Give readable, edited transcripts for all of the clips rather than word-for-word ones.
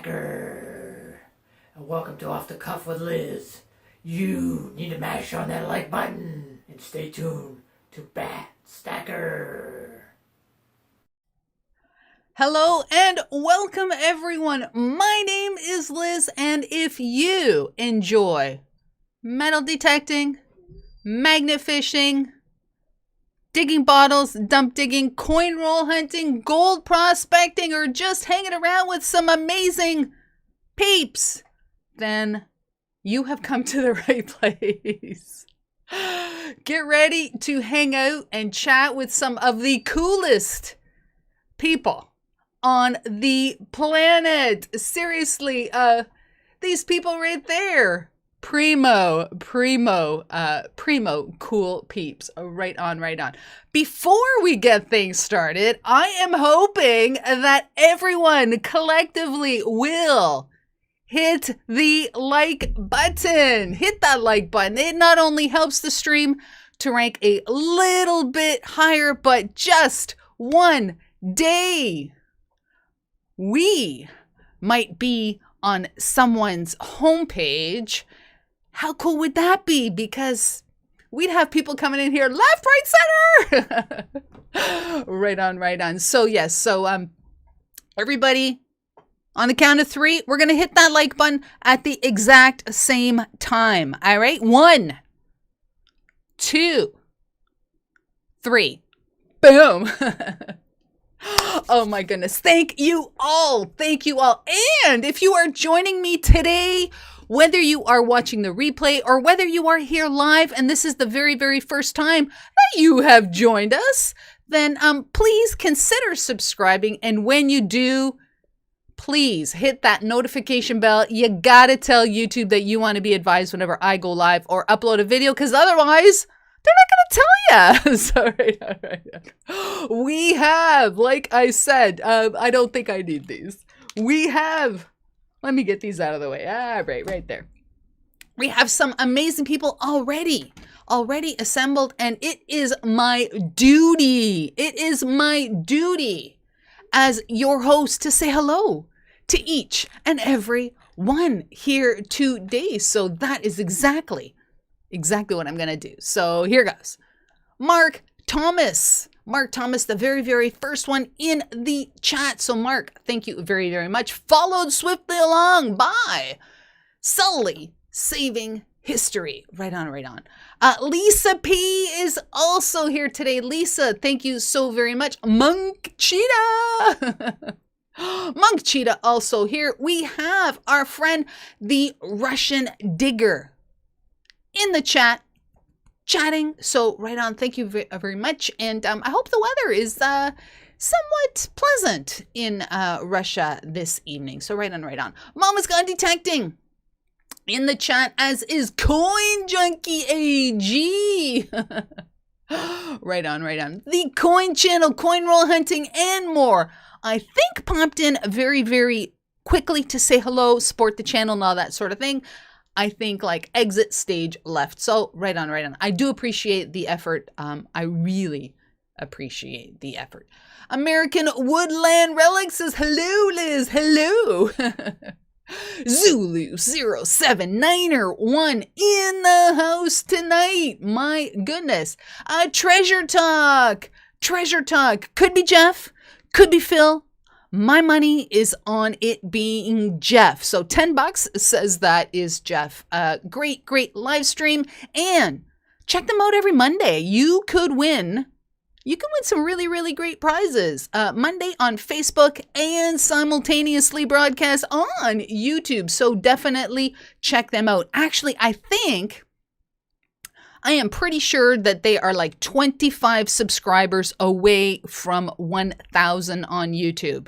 Stacker. And welcome to Off the Cuff with Liz. You need to mash on that like button and stay tuned to Bat Stacker. Hello and welcome everyone. My name is Liz, and if you enjoy metal detecting, magnet fishing, digging bottles, dump digging, coin roll hunting, gold prospecting, or just hanging around with some amazing peeps, then you have come to the right place. Get ready to hang out and chat with some of the coolest people on the planet. Seriously, these people right there. Primo cool peeps. Right on. Before we get things started, I am hoping that everyone collectively will hit the like button. Hit that like button. It not only helps the stream to rank a little bit higher, but just one day we might be on someone's homepage. How cool would that be? Because we'd have people coming in here left, right, center. Right on. So yes, everybody, on the count of 3, we're going to hit that like button at the exact same time. All right? 1, 2, 3. Boom. Oh my goodness. Thank you all. And if you are joining me today, whether you are watching the replay or whether you are here live and this is the very, very first time that you have joined us, then please consider subscribing. And when you do, please hit that notification bell. You gotta tell YouTube that you want to be advised whenever I go live or upload a video, because otherwise they're not going to tell you. So, right. We have, like I said, I don't think I need these. Let me get these out of the way. Right there. We have some amazing people already assembled, and it is my duty. As your host to say hello to each and every one here today. So that is exactly what I'm going to do. So here goes. Mark Thomas, the very, very first one in the chat. So Mark, thank you very, very much. Followed swiftly along by Sully Saving History. Right on. Lisa P is also here today. Lisa, thank you so very much. Monk Cheetah. Monk Cheetah also here. We have our friend, the Russian Digger, in the chatting. So right on. Thank you very much. And I hope the weather is somewhat pleasant in Russia this evening. So right on. Mama's Gone Detecting in the chat, as is Coin Junkie AG. Right on. The Coin Channel, Coin Roll Hunting, and more. I think popped in very, very quickly to say hello, support the channel, and all that sort of thing. I think like exit stage left. So right on. I do appreciate the effort. I really appreciate the effort. American Woodland Relic says, hello, Liz. Hello. Zulu 079er 1 in the house tonight. My goodness. Treasure Talk. Could be Jeff. Could be Phil. My money is on it being Jeff. So $10 says that is Jeff. Great live stream. And check them out every Monday. You can win some really, really great prizes. Monday on Facebook and simultaneously broadcast on YouTube. So definitely check them out. Actually, I am pretty sure that they are like 25 subscribers away from 1,000 on YouTube.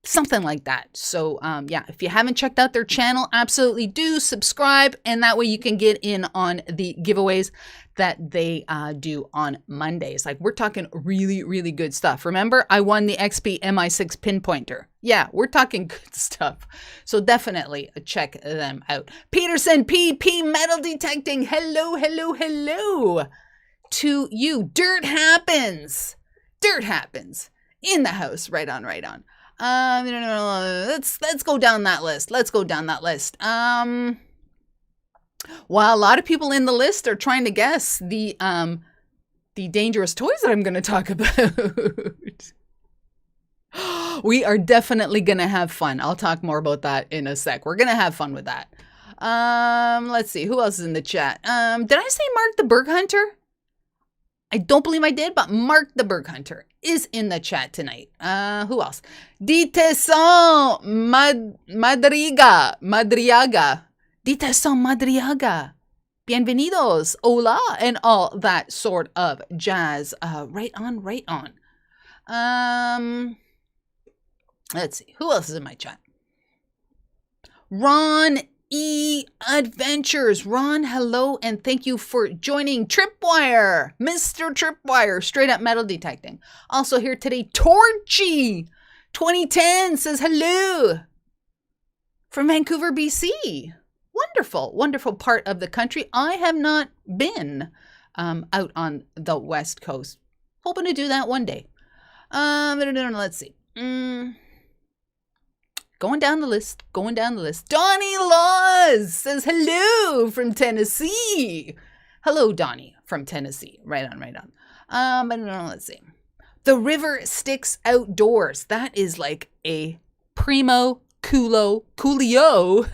Something like that. So yeah, if you haven't checked out their channel, absolutely do subscribe. And that way you can get in on the giveaways that they do on Mondays. Like, we're talking really, really good stuff. Remember, I won the XP MI6 pinpointer. Yeah, we're talking good stuff. So definitely check them out. Peterson PP Metal Detecting. Hello to you. Dirt happens in the house. Right on. Let's go down that list. Let's go down that list. While a lot of people in the list are trying to guess the dangerous toys that I'm going to talk about. We are definitely going to have fun. I'll talk more about that in a sec. We're going to have fun with that. Let's see. Who else is in the chat? Did I say Mark the Berg Hunter? I don't believe I did, but Mark the Berg Hunter is in the chat tonight. Who else? Diteson Madriaga. Diteson Madriaga. Bienvenidos. Hola. And all that sort of jazz. Right on, right on. Let's see. Who else is in my chat? Ron E. Adventures. Ron, hello, and thank you for joining. Tripwire. Mr. Tripwire. Straight up metal detecting. Also here today, Torchy 2010 says hello from Vancouver, BC. Wonderful, wonderful part of the country. I have not been out on the West Coast. Hoping to do that one day. Let's see. Going down the list. Donnie Laws says hello from Tennessee. Hello, Donnie from Tennessee. Right on. Let's see. The River Styx Outdoors. That is like a primo coolio.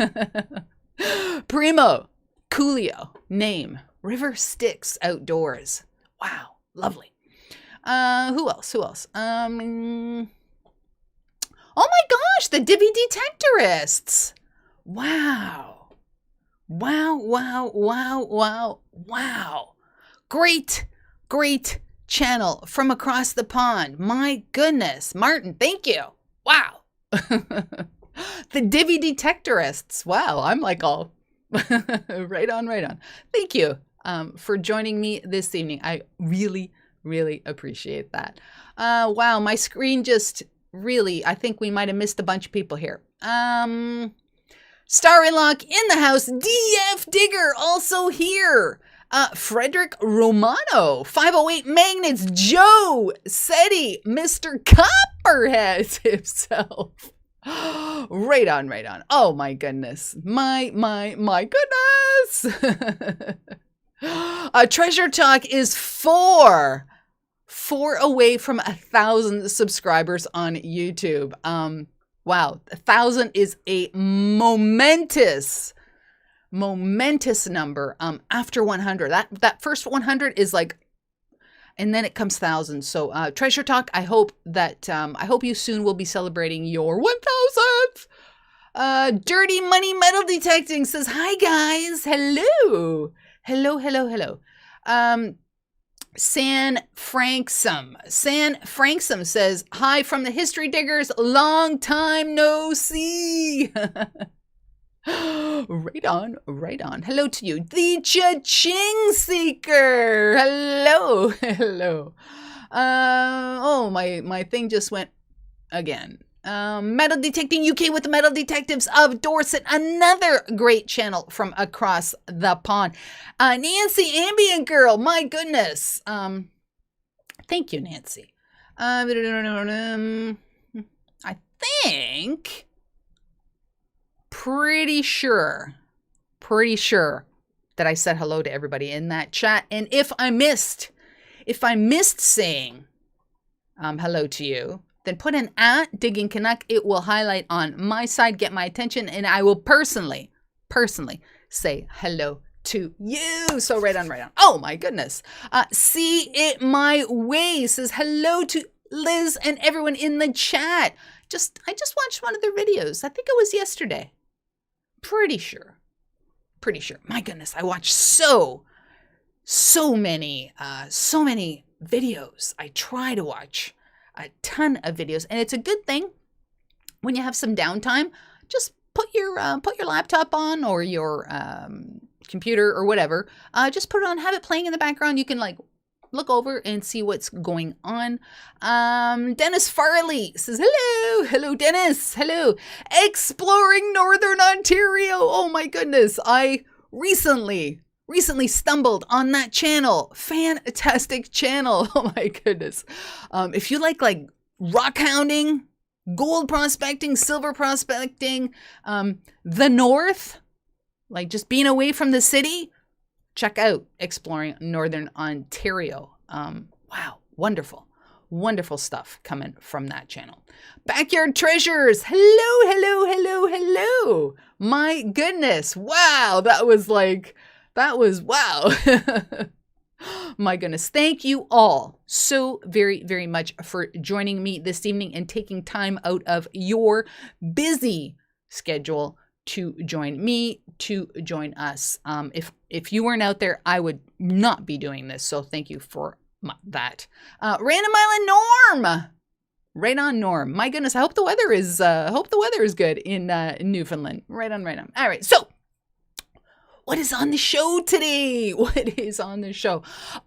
Primo coolio name. River Styx Outdoors. Wow. Lovely. Who else? Oh my gosh, the Divi Detectorists. Wow. Great channel from across the pond. My goodness. Martin, thank you. Wow. The Divi Detectorists. Wow, I'm like all right on. Thank you for joining me this evening. I really appreciate that. Wow, my screen just really, I think we might have missed a bunch of people here. Starry Lock in the house. DF Digger also here. Frederick Romano. 508 Magnets. Joe Seti. Mr. Copperhead himself. Right on. Oh my goodness. My goodness. Treasure Talk is four away from 1,000 subscribers on YouTube. Wow, 1,000 is a momentous number. After 100, that first 100 is like, and then it comes 1,000. So Treasure Talk, I hope you soon will be celebrating your 1,000th. Dirty Money Metal Detecting says hi guys, hello. San Franksome says, hi from the History Diggers, long time no see. Right on. Hello to you. The Cha-Ching Seeker. Hello. Oh, my thing just went again. Metal Detecting UK with the Metal Detectives of Dorset, another great channel from across the pond. Nancy Ambient Girl, my goodness. Thank you, Nancy. I think, pretty sure that I said hello to everybody in that chat. And if I missed saying hello to you, then put an @Digging Canuck. It will highlight on my side, get my attention, and I will personally say hello to you. So right on. Oh my goodness. See It My Way says hello to Liz and everyone in the chat. I just watched one of their videos. I think it was yesterday. Pretty sure. My goodness, I watched so many videos. I try to watch a ton of videos, and it's a good thing when you have some downtime. Just put your laptop on or your computer or whatever. Just put it on, have it playing in the background. You can like look over and see what's going on. Dennis Farley says hello Dennis, hello. Exploring Northern Ontario. Oh my goodness, I recently stumbled on that channel. Fantastic channel. Oh my goodness. If you like rock hounding, gold prospecting, silver prospecting, the North, like just being away from the city, check out Exploring Northern Ontario. Wow, wonderful. Wonderful stuff coming from that channel. Backyard Treasures. Hello, hello, hello, hello. My goodness. Wow. That was wow. My goodness. Thank you all so very, very much for joining me this evening and taking time out of your busy schedule to join me, to join us. If you weren't out there, I would not be doing this. So thank you for that. Random Island Norm. Right on, Norm. My goodness, I hope the weather is good in Newfoundland. Right on. All right, so what is on the show today? What is on the show?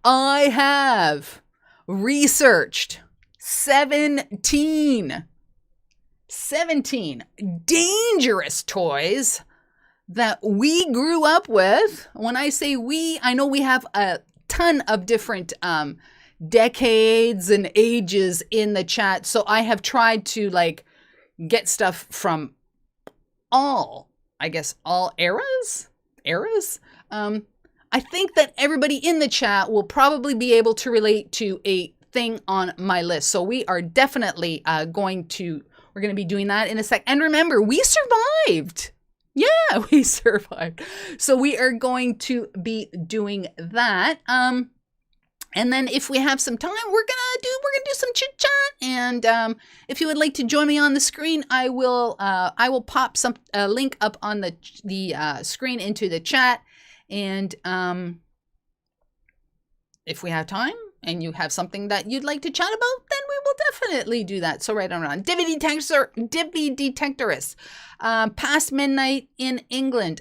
I have researched 17 dangerous toys that we grew up with. When I say we, I know we have a ton of different decades and ages in the chat. So I have tried to get stuff from all eras. I think that everybody in the chat will probably be able to relate to a thing on my list. So we are definitely going to be doing that in a sec. And remember, we survived. Yeah, we survived. So we are going to be doing that. And then if we have some time, we're gonna do some chit chat. And if you would like to join me on the screen, I will pop a link up on the screen into the chat. And if we have time and you have something that you'd like to chat about, then we will definitely do that. So right on. Divi Detectorist, past midnight in England.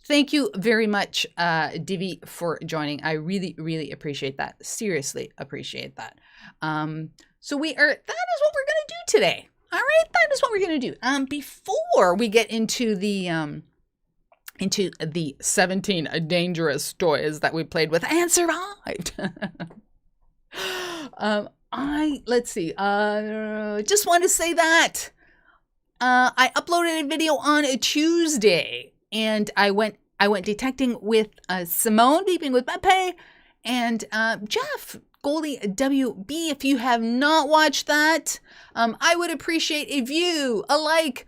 Thank you very much, Divi, for joining. I really, really appreciate that. Seriously appreciate that. So that is what we're going to do today. All right, that is what we're going to do. Before we get into the 17 dangerous toys that we played with and survived. Let's see. Just want to say that I uploaded a video on a Tuesday. And I went detecting with Simone, beeping with Pepe, and Jeff, Goldie WB. If you have not watched that, I would appreciate a view, a like,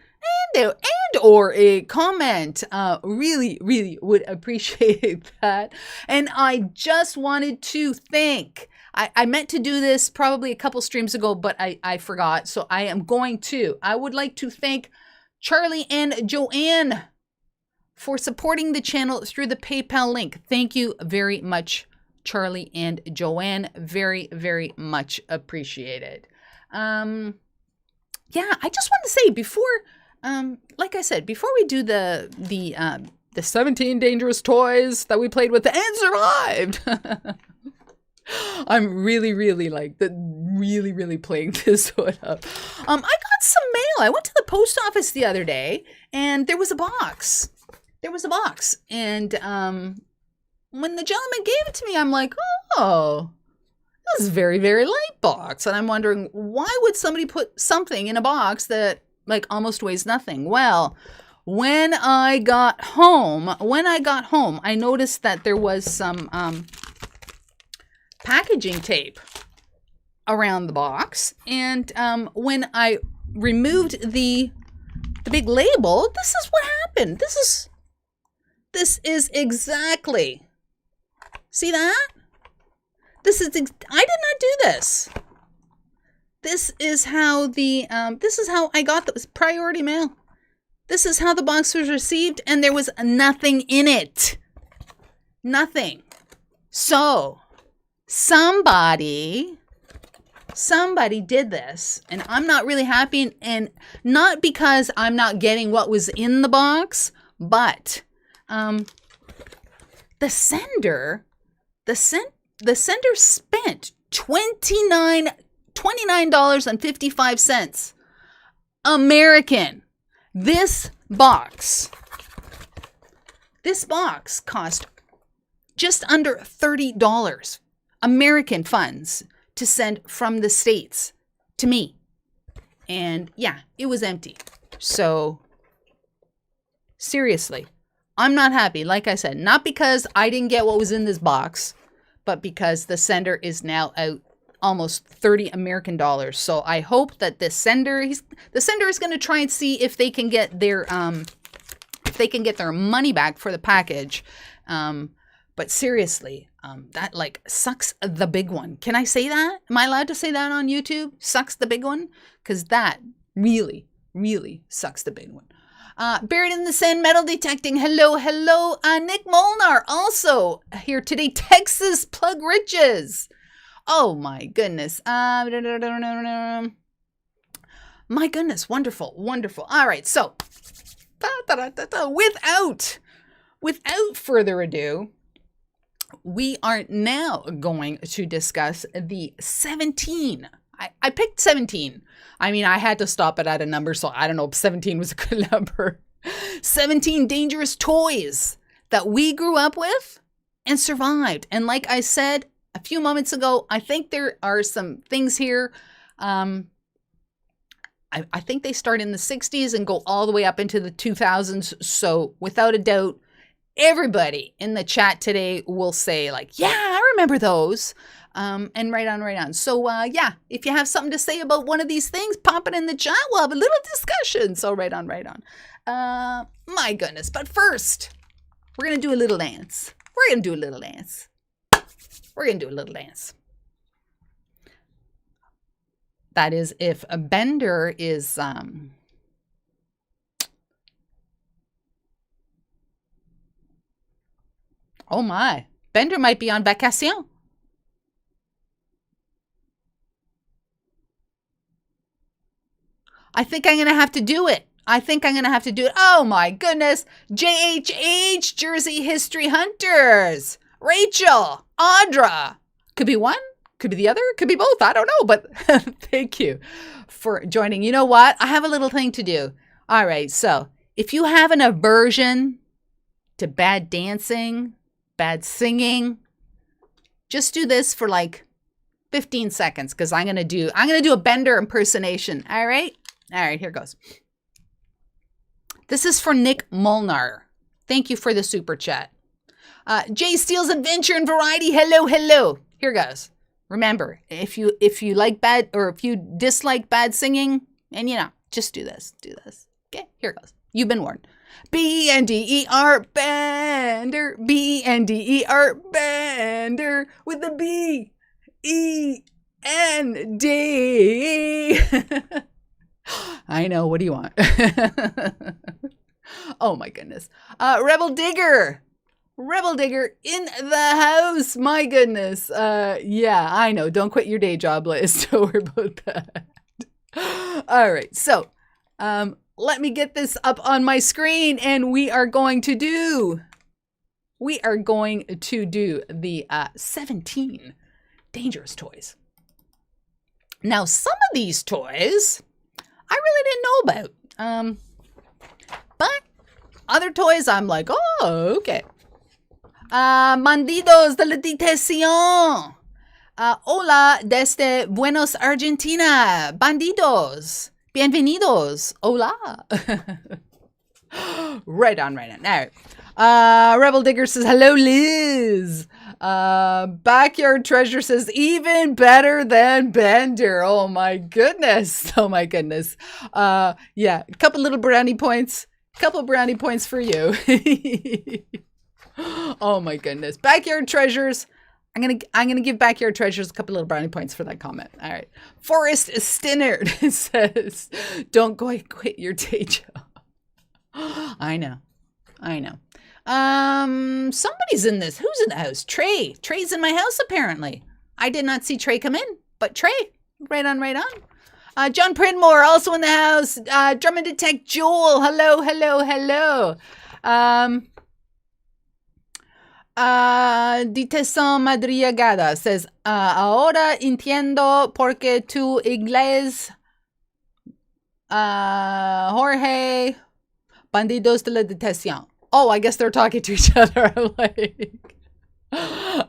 and or a comment. Really, really would appreciate that. And I just wanted to thank. I meant to do this probably a couple streams ago, but I forgot. So I would like to thank Charlie and Joanne for supporting the channel through the PayPal link. Thank you very much, Charlie and Joanne. Very, very much appreciated. I just want to say before, like I said, before we do the 17 dangerous toys that we played with and survived, I'm really, really really playing this one up. I got some mail. I went to the post office the other day, and there was a box. And when the gentleman gave it to me, I'm like, oh, this is a very, very light box. And I'm wondering, why would somebody put something in a box that almost weighs nothing? Well, when I got home, I noticed that there was some packaging tape around the box. And when I removed the big label, this is what happened. This is exactly, see that? I did not do this. This is how I got the priority mail. This is how the box was received, and there was nothing in it. Nothing. So, somebody did this, and I'm not really happy, and not because I'm not getting what was in the box, but the sender spent $29.55 American. This box cost just under $30 American funds to send from the States to me. And yeah, it was empty. So seriously, I'm not happy. Like I said, not because I didn't get what was in this box, but because the sender is now out almost 30 American dollars. So I hope that the sender is going to try and see if they can get their money back for the package. But seriously, that like sucks the big one. Can I say that? Am I allowed to say that on YouTube? Sucks the big one? Because that really, really sucks the big one. Buried in the Sand metal detecting. Hello, hello. Nick Molnar also here today. Texas Plug Riches. Oh my goodness. My goodness. Wonderful. Wonderful. All right. So without further ado, we are now going to discuss the 17. I picked 17. I mean, I had to stop it at a number, so I don't know if 17 was a good number. 17 dangerous toys that we grew up with and survived. And like I said a few moments ago, I think there are some things here. I think they start in the 60s and go all the way up into the 2000s. So without a doubt, everybody in the chat today will say like, yeah, I remember those. And right on. So, yeah, if you have something to say about one of these things, pop it in the chat. We'll have a little discussion. So right on. My goodness. But first, we're going to do a little dance. That is if a Bender is, oh my, Bender might be on vacation. I think I'm going to have to do it. Oh my goodness. JHH, Jersey History Hunters. Rachel, Audra. Could be one, could be the other, could be both. I don't know, but thank you for joining. You know what? I have a little thing to do. All right. So if you have an aversion to bad dancing, bad singing, just do this for like 15 seconds because I'm going to do a Bender impersonation. All right, here goes. This is for Nick Molnar. Thank you for the super chat. Jay Steele's Adventure and Variety. Hello. Here goes. Remember, if you like bad or if you dislike bad singing, and just do this. Okay, here goes. You've been warned. B-N-D-E-R Bender. B-N-D-E-R Bender with the B-E-N-D. I know. What do you want? Oh my goodness. Rebel Digger in the house. My goodness. Yeah, I know. Don't quit your day job, Liz. Don't worry about that. All right. So, let me get this up on my screen and we are going to do the 17 dangerous toys. Now, some of these toys I really didn't know about. But other toys I'm like, oh, okay. Bandidos de la Detención. Hola desde Buenos Argentina. Bandidos. Bienvenidos. Hola. Right on. All right. Rebel Digger says, hello, Liz. Backyard Treasure says, even better than Bender. Oh my goodness. Yeah, a couple little brownie points. For you. Oh my goodness. Backyard Treasures. I'm gonna give Backyard Treasures a couple little brownie points for that comment. All right. Forrest Stinnard says, don't go quit your day job. I know. Somebody's in this. Who's in the house? Trey's in my house apparently. I did not see Trey come in, but Trey, right on. John Pridmore also in the house. Drum and Detect Joel. Hello. Diteson Madrigada says, ahora entiendo por qué tu inglés, Jorge, bandidos de la detención. Oh, I guess they're talking to each other. I'm like,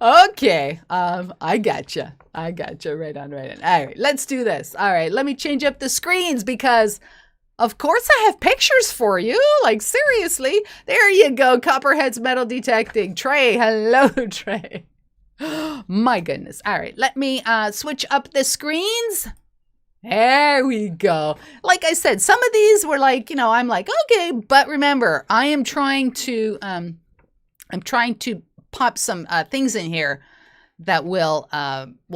Okay. I gotcha. I gotcha. Right on, right on. All right, let's do this. All right, let me change up the screens because, of course, I have pictures for you. Like, seriously. There you go. Copperhead's metal detecting. Trey. Hello, Trey. My goodness. All right, let me switch up the screens. There we go. Like I said, some of these were like, I'm like, okay, but remember, I'm trying to pop some things in here that will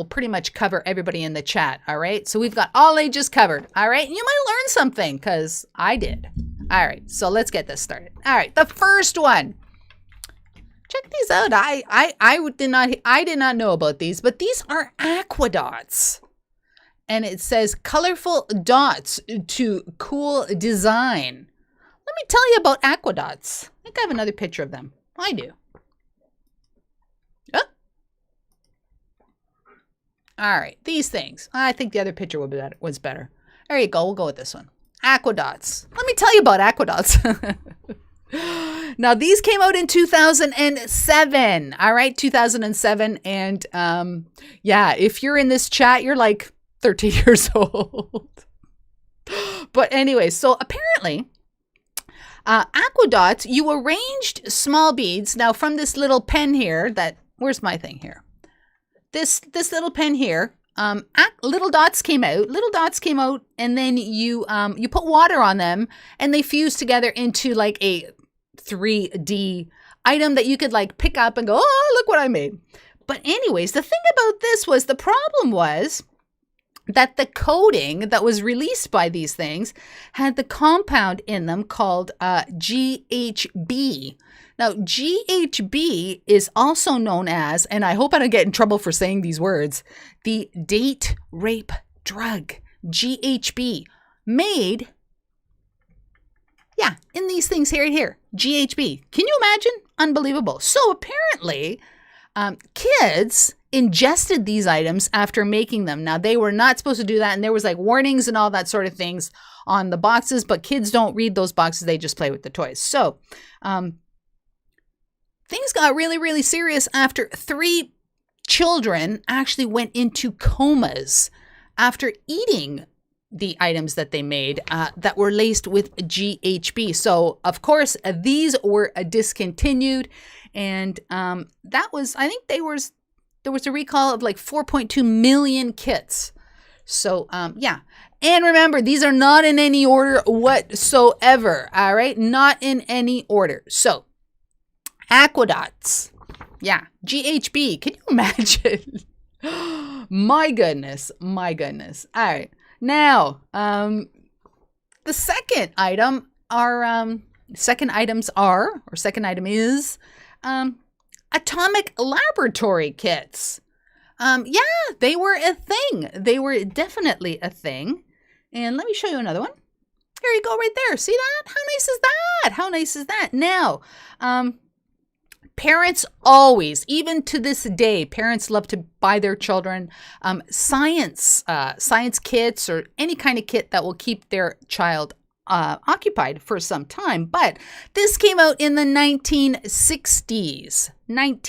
pretty much cover everybody in the chat. All right. So we've got all ages covered. All right. You might learn something because I did. All right. So let's get this started. All right. The first one. Check these out. I did not know about these, but these are aquadots. And it says colorful dots to cool design. Let me tell you about aquadots. I think I have another picture of them. I do. Oh. All right, these things. I think the other picture was better. There you go. We'll go with this one. Aquadots. Let me tell you about aquadots. Now, these came out in 2007. All right, 2007. And yeah, if you're in this chat, you're like 13 years old. But anyway, so apparently, aquadots, you arranged small beads. Now, from this little pen here, where's my thing here? This little pen here, little dots came out, and then you put water on them, and they fused together into like a 3D item that you could like pick up and go, oh, look what I made. But anyways, the thing about this was the problem was that the coating that was released by these things had the compound in them called GHB. Now, GHB is also known as, and I hope I don't get in trouble for saying these words, the date rape drug. GHB. Made, in these things here. GHB. Can you imagine? Unbelievable. So apparently, kids ingested these items after making them. Now, they were not supposed to do that, and there was like warnings and all that sort of things on the boxes, but kids don't read those boxes. They just play with the toys. So, things got really, really serious after 3 children actually went into comas after eating the items that they made that were laced with GHB. So, of course, these were discontinued, and that was, I think there was a recall of like 4.2 million kits. So, yeah. And remember, these are not in any order whatsoever. All right? Not in any order. So, aquadots. Yeah. GHB. Can you imagine? My goodness. All right. Now, the second item is atomic laboratory kits. Yeah, they were a thing. They were definitely a thing. And let me show you another one. There you go, right there. See that? How nice is that? Now, parents always, even to this day, parents love to buy their children science kits or any kind of kit that will keep their child occupied for some time. But this came out in the 1960s. I'm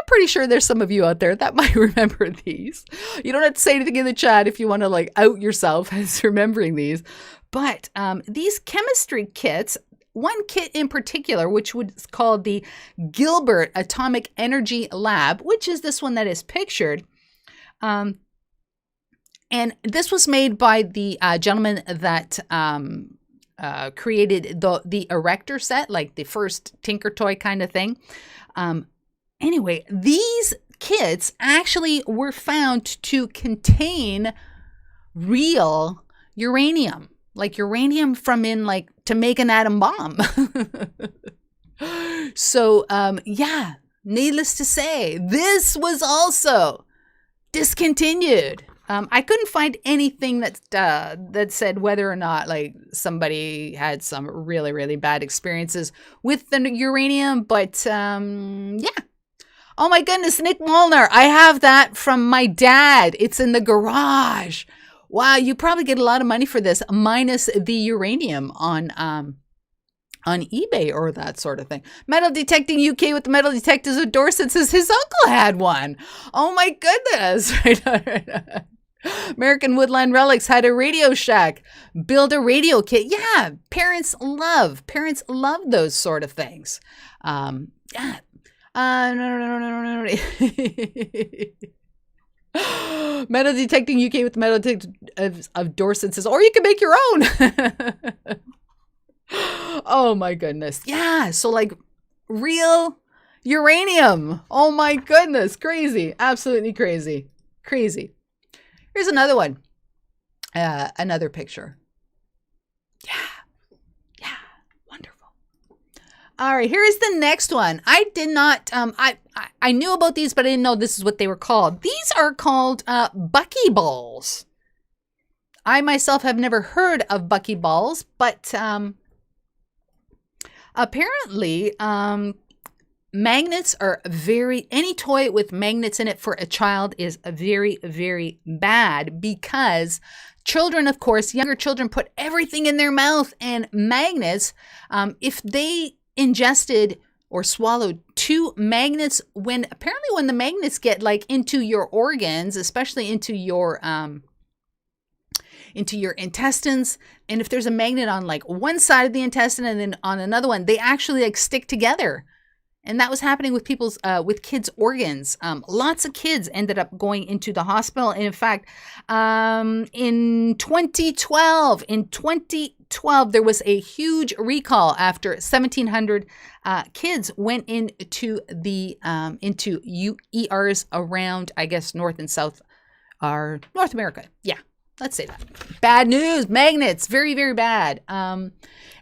pretty sure there's some of you out there that might remember these. You don't have to say anything in the chat if you want to like out yourself as remembering these. But these chemistry kits, one kit in particular, which was called the Gilbert Atomic Energy Lab, which is this one that is pictured. And this was made by the gentleman that created the Erector set, like the first Tinker Toy kind of thing. Anyway, these kits actually were found to contain real uranium, like uranium from to make an atom bomb. So, yeah, needless to say, this was also discontinued. I couldn't find anything that said whether or not like somebody had some really, really bad experiences with the uranium, but yeah. Oh my goodness, Nick Molnar, I have that from my dad. It's in the garage. Wow, you probably get a lot of money for this, minus the uranium on on eBay or that sort of thing. Metal Detecting UK with the Metal Detectives of Dorset says his uncle had one. Oh my goodness. Right. American Woodland Relics had a Radio Shack. Build a radio kit. Yeah, parents love those sort of things. Yeah. No. Metal Detecting UK with the Metal Detectives of Dorset says, or you can make your own. Oh my goodness. Yeah. So like real uranium. Oh my goodness. Crazy. Absolutely crazy. Crazy. Here's another one. Another picture. Yeah. Wonderful. All right. Here is the next one. I did not, I knew about these, but I didn't know this is what they were called. These are called buckyballs. I myself have never heard of buckyballs, but apparently magnets are any toy with magnets in it for a child is very, very bad because children, of course, younger children put everything in their mouth, and magnets, if they ingested or swallowed 2 magnets, when the magnets get like into your organs, especially into your intestines, and if there's a magnet on like one side of the intestine and then on another one, they actually like stick together. And that was happening with kids' organs. Lots of kids ended up going into the hospital. And in fact, in 2012, there was a huge recall after 1,700 kids went into ERs around, I guess, North and South, or North America. Yeah. Let's say that. Bad news. Magnets. Very, very bad.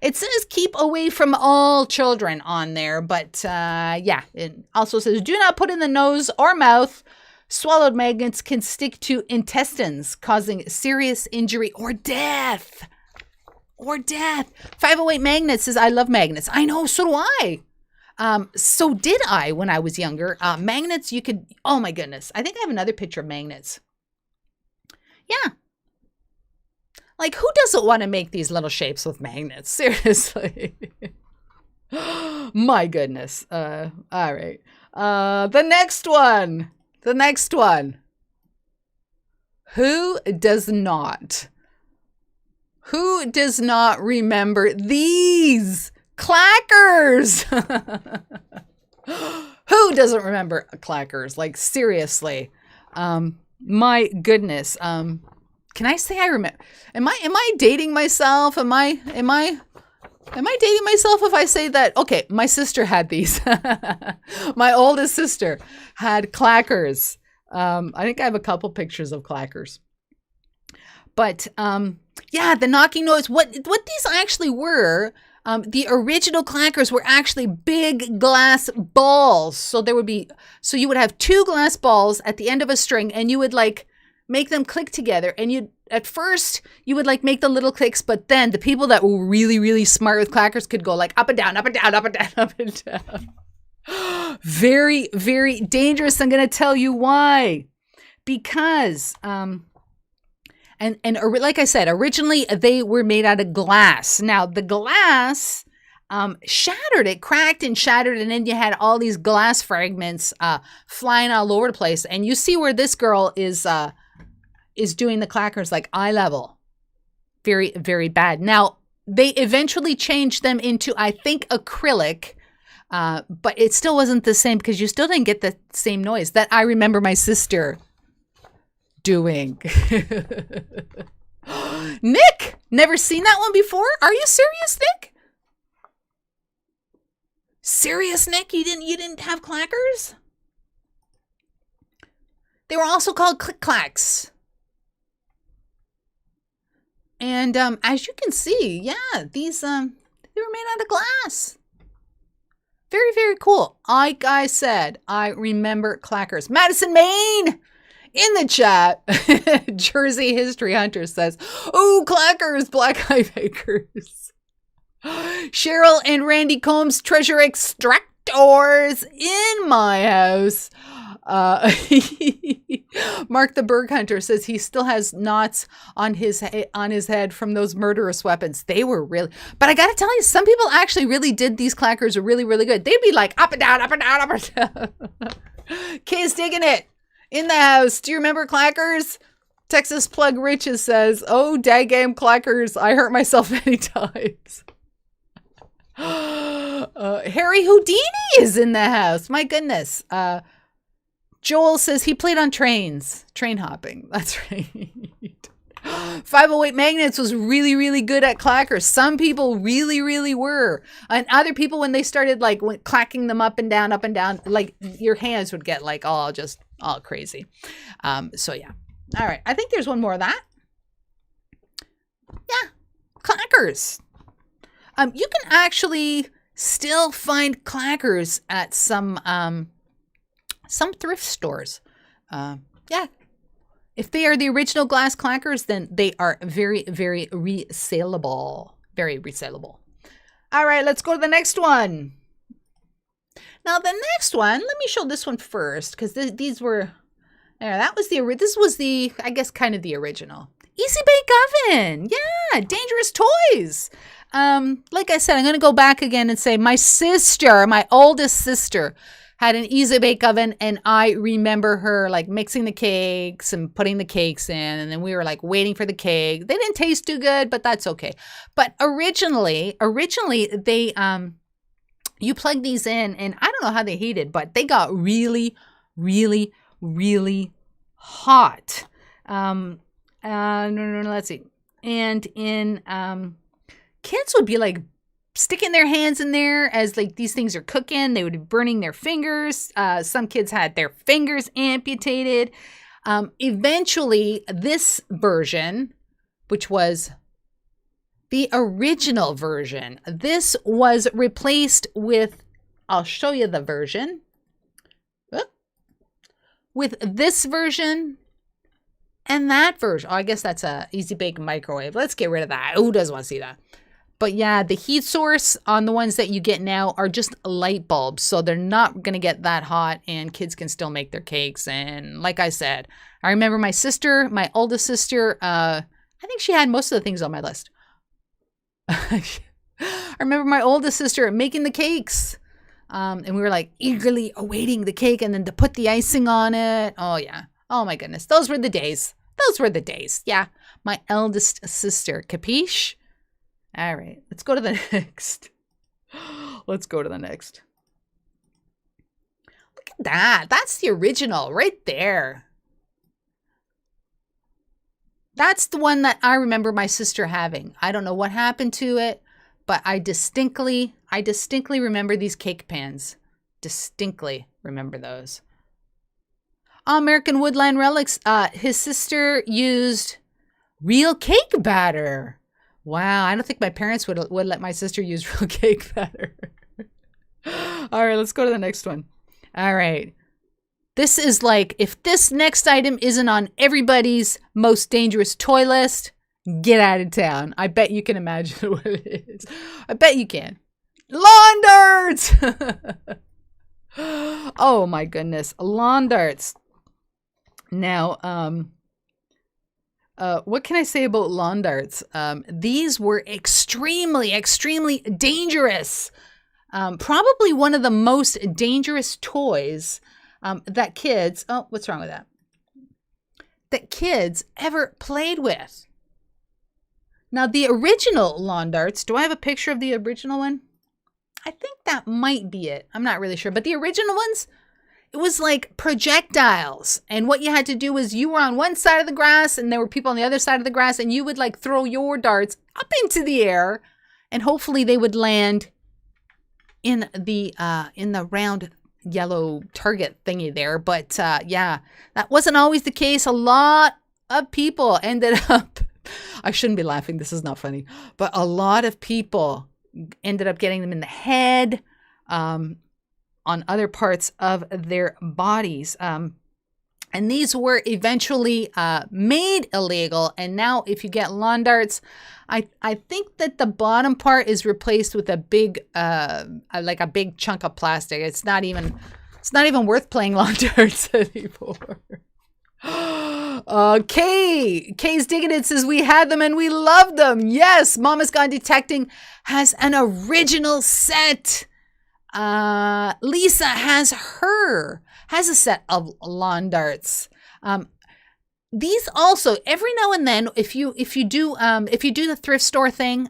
It says keep away from all children on there. But yeah, it also says do not put in the nose or mouth. Swallowed magnets can stick to intestines, causing serious injury or death. 508 Magnets says, I love magnets. I know, so do I. So did I when I was younger. Magnets, you could, oh my goodness. I think I have another picture of magnets. Yeah. Like, who doesn't want to make these little shapes with magnets? Seriously. My goodness. All right. The next one. Who does not remember these clackers? Who doesn't remember clackers? Like, seriously. My goodness. Can I say I remember? Am I dating myself? Am I dating myself if I say that? Okay, my sister had these. My oldest sister had clackers. I think I have a couple pictures of clackers. But yeah, the knocking noise. What these actually were, the original clackers were actually big glass balls. So you would have 2 glass balls at the end of a string, and you would like make them click together, and at first you would like make the little clicks, but then the people that were really, really smart with clackers could go like up and down, up and down, up and down, up and down. Very, very dangerous. I'm going to tell you why. Because, and like I said, originally they were made out of glass. Now the glass shattered, it cracked and shattered, and then you had all these glass fragments flying all over the place. And you see where this girl is doing the clackers like eye level. Very, very bad. Now, they eventually changed them into, I think, acrylic, but it still wasn't the same because you still didn't get the same noise that I remember my sister doing. Nick, never seen that one before? Are you serious, Nick? Serious, Nick? You didn't have clackers? They were also called click clacks. And as you can see, yeah, these they were made out of glass. Very, very cool. Like I said, I remember clackers. Madison, Maine, in the chat. Jersey History Hunter says, "Oh, clackers, black eye makers." Cheryl and Randy Combs, treasure extractors in my house. Mark the Berg Hunter says he still has knots on his head from those murderous weapons. They were really, but I gotta tell you, some people actually really did these clackers really, really good. They'd be like up and down, up and down, up and down. Kids digging it in the house. Do you remember clackers? Texas Plug Riches says, "Oh, daggame clackers! I hurt myself many times." Harry Houdini is in the house. My goodness. Joel says he played on trains. Train hopping. That's right. 508 Magnets was really, really good at clackers. Some people really, really were. And other people, when they started like clacking them up and down, like your hands would get like all crazy. So yeah. All right. I think there's one more of that. Yeah. Clackers. You can actually still find clackers at some thrift stores. Yeah. If they are the original glass clackers, then they are very, very resaleable. Very resaleable. All right, let's go to the next one. Now, the next one, let me show this one first, because these were, this was the, I guess, kind of the original. Easy Bake Oven. Yeah, Dangerous Toys. Like I said, I'm going to go back again and say my oldest sister, had an Easy Bake Oven, and I remember her like mixing the cakes and putting the cakes in, and then we were like waiting for the cake. They didn't taste too good, but that's okay. But originally they you plug these in, and I don't know how they heated, but they got really, really, really hot. Let's see. And in kids would be like sticking their hands in there as like these things are cooking. They would be burning their fingers. Some kids had their fingers amputated. Eventually, this version, which was the original version, this was replaced with, I'll show you the version, with this version and that version. Oh, I guess that's a Easy Bake Microwave. Let's get rid of that. Who doesn't want to see that? But yeah, the heat source on the ones that you get now are just light bulbs. So they're not going to get that hot, and kids can still make their cakes. And like I said, I remember my oldest sister, I think she had most of the things on my list. I remember my oldest sister making the cakes. And we were like eagerly awaiting the cake and then to put the icing on it. Oh yeah. Oh my goodness. Those were the days. Yeah. My eldest sister. Capiche? All right, let's go to the next. Look at that. That's the original right there. That's the one that I remember my sister having. I don't know what happened to it, but I distinctly remember these cake pans. Distinctly remember those. American Woodland Relics. His sister used real cake batter. Wow, I don't think my parents would let my sister use real cake batter. All right, let's go to the next one. All right. This is like, if this next item isn't on everybody's most dangerous toy list, get out of town. I bet you can imagine what it is. I bet you can. Lawn darts! Oh my goodness. Lawn darts. Now, what can I say about lawn darts? These were extremely, extremely dangerous. Probably one of the most dangerous toys that kids, what's wrong with that? That kids ever played with. Now, the original lawn darts, do I have a picture of the original one? I think that might be it. I'm not really sure. But the original ones, it was like projectiles. And what you had to do was you were on one side of the grass and there were people on the other side of the grass, and you would like throw your darts up into the air, and hopefully they would land in the round yellow target thingy there. But yeah, that wasn't always the case. A lot of people ended up, I shouldn't be laughing, this is not funny, but a lot of people ended up getting them in the head, on other parts of their bodies. And these were eventually made illegal. And now if you get lawn darts, I think that the bottom part is replaced with a big, like a big chunk of plastic. It's not even, It's not even worth playing lawn darts anymore. Kay's digging it, says we had them and we loved them. Yes, Mama's Gone Detecting has an original set. Lisa has a set of lawn darts. These also, every now and then, if you do the thrift store thing,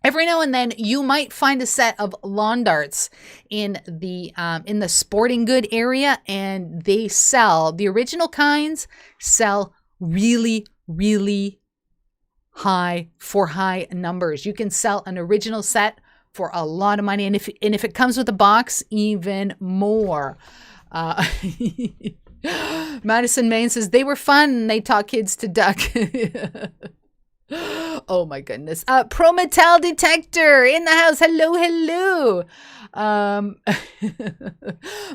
every now and then you might find a set of lawn darts in the sporting good area, and they sell, the original kinds sell really, really high numbers. You can sell an original set for a lot of money, and if it comes with a box, even more. Madison Main says they were fun. They taught kids to duck. Oh my goodness. Pro Metal Detector in the house. Hello.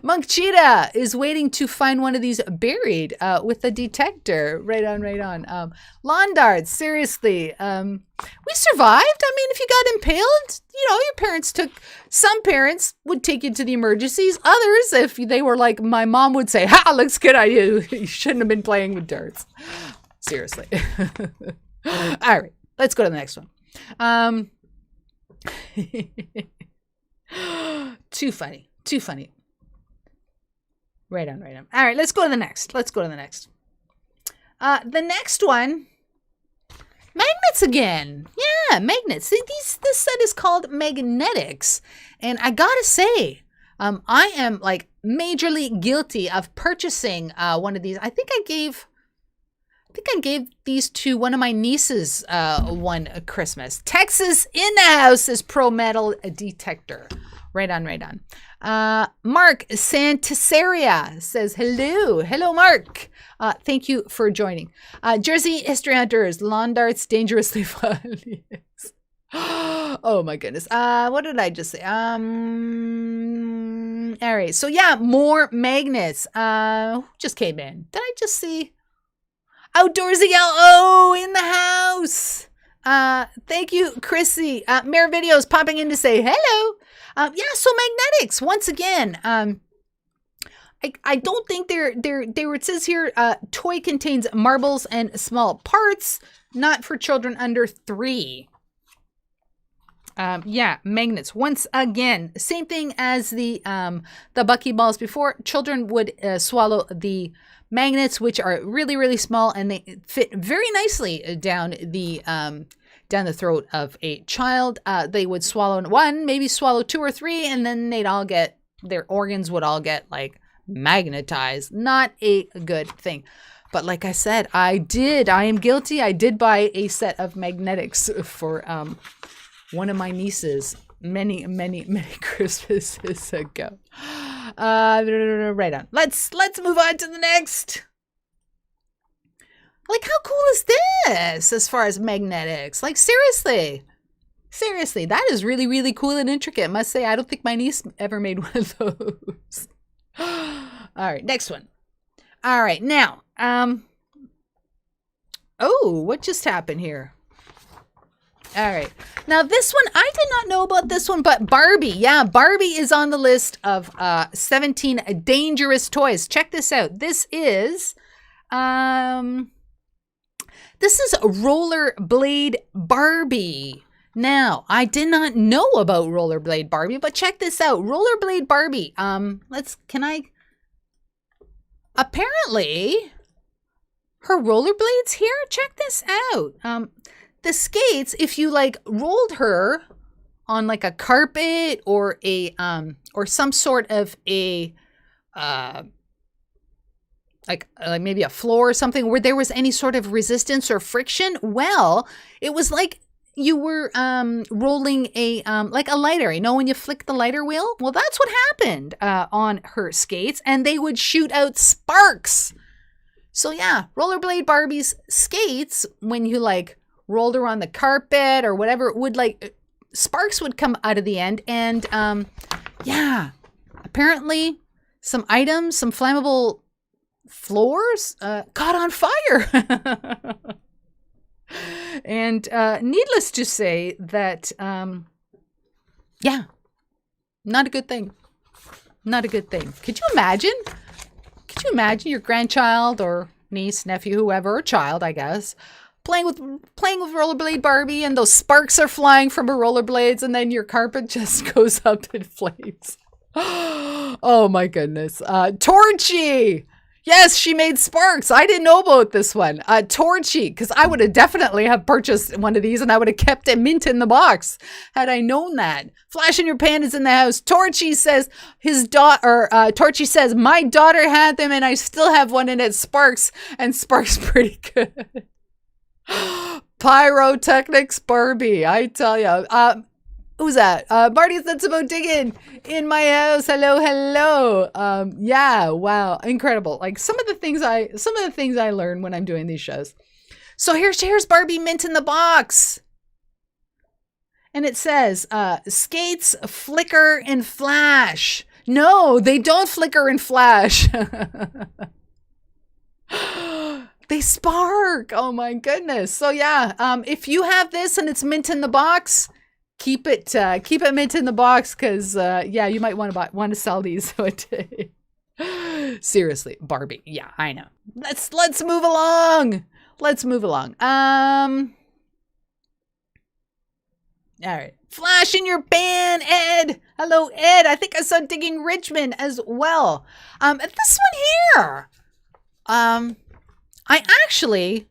Monk Cheetah is waiting to find one of these buried with the detector. Right on. Lawn darts, seriously. We survived. I mean, if you got impaled, your some parents would take you to the emergencies. Others, if they were like my mom, would say, "Ha, looks good on you. You shouldn't have been playing with darts." Seriously. All right, let's go to the next one. Too funny. Right on. All right, let's go to the next. The next one, magnets again. Yeah, magnets. This set is called Magnetics, and I gotta say, I am like majorly guilty of purchasing one of these. I think I gave these to one of my nieces one Christmas. Texas in the house is Pro Metal Detector. Right on. Mark Santasaria says hello. Hello, Mark. Thank you for joining. Jersey History Hunters, lawn darts dangerously fun. Yes. Oh my goodness. What did I just say? All right. So yeah, more magnets. Who just came in? Did I just see? Outdoorsy LO in the house. Thank you, Chrissy. Mayor Videos popping in to say hello. So magnetics once again. I don't think they're it says here, toy contains marbles and small parts, not for children under 3. Magnets once again, same thing as the buckyballs before. Children would swallow the magnets, which are really, really small, and they fit very nicely down the throat of a child. They would swallow one, maybe swallow 2 or 3, and then their organs would all get like magnetized. Not a good thing. But like I said, I am guilty. I did buy a set of magnetics for one of my nieces many Christmases ago. Right on. Let's move on to the next. Like, how cool is this as far as magnetics? Like, seriously, that is really, really cool and intricate. I must say, I don't think my niece ever made one of those. All right, next one. All right, now, what just happened here? All right. Now, this one, I did not know about this one, but Barbie. Yeah, Barbie is on the list of 17 dangerous toys. Check this out. This is Rollerblade Barbie. Now, I did not know about Rollerblade Barbie, but check this out. Rollerblade Barbie. Apparently, her rollerblades here. Check this out. The skates, if you like rolled her on like a carpet or a or some sort of a like maybe a floor or something where there was any sort of resistance or friction, well, it was like you were rolling a like a lighter. You know when you flick the lighter wheel? Well, that's what happened on her skates, and they would shoot out sparks. So yeah, Rollerblade Barbie's skates, when you like rolled her on the carpet or whatever, would like sparks would come out of the end, and apparently some items, some flammable floors caught on fire. And needless to say that not a good thing. Not a good thing. Could you imagine? Could you imagine your grandchild or niece, nephew, whoever, or child, I guess, playing with rollerblade Barbie, and those sparks are flying from her rollerblades, and then your carpet just goes up in flames. Oh my goodness. Torchy! Yes, she made sparks. I didn't know about this one. Torchy, because I would have definitely have purchased one of these and I would have kept it mint in the box had I known that. Flash in your pan is in the house. Torchy says Torchy says, my daughter had them and I still have one and it sparks, and sparks pretty good. Pyrotechnics Barbie, I tell you. Who's that? Marty, that's about digging in my house. Hello. Yeah, wow, incredible. Like some of the things I learn when I'm doing these shows. So here's Barbie mint in the box. And it says, skates flicker and flash. No, they don't flicker and flash. They spark. Oh my goodness. So yeah, if you have this and it's mint in the box, keep it mint in the box, because yeah, you might want to sell these one day. Seriously, Barbie. Yeah, I know. Let's move along. All right. Flash in your pan, Ed. Hello, Ed. I think I saw Digging Richmond as well. This one here. I actually,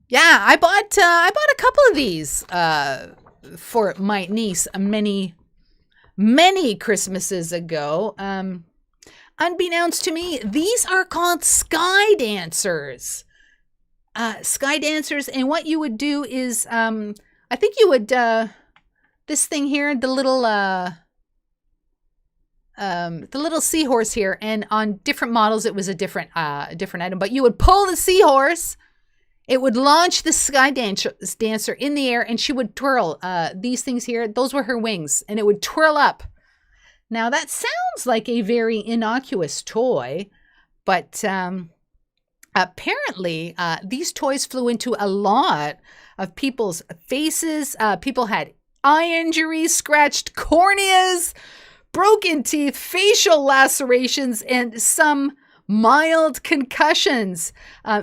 yeah, I bought a couple of these for my niece many Christmases ago. Unbeknownst to me, these are called sky dancers. And what you would do is, I think you would, this thing here, the little seahorse here, and on different models, it was a different item, but you would pull the seahorse, it would launch the sky dancer in the air, and she would twirl. These things here, those were her wings, and it would twirl up. Now, that sounds like a very innocuous toy, but apparently, these toys flew into a lot of people's faces. People had eye injuries, scratched corneas, broken teeth, facial lacerations, and some mild concussions.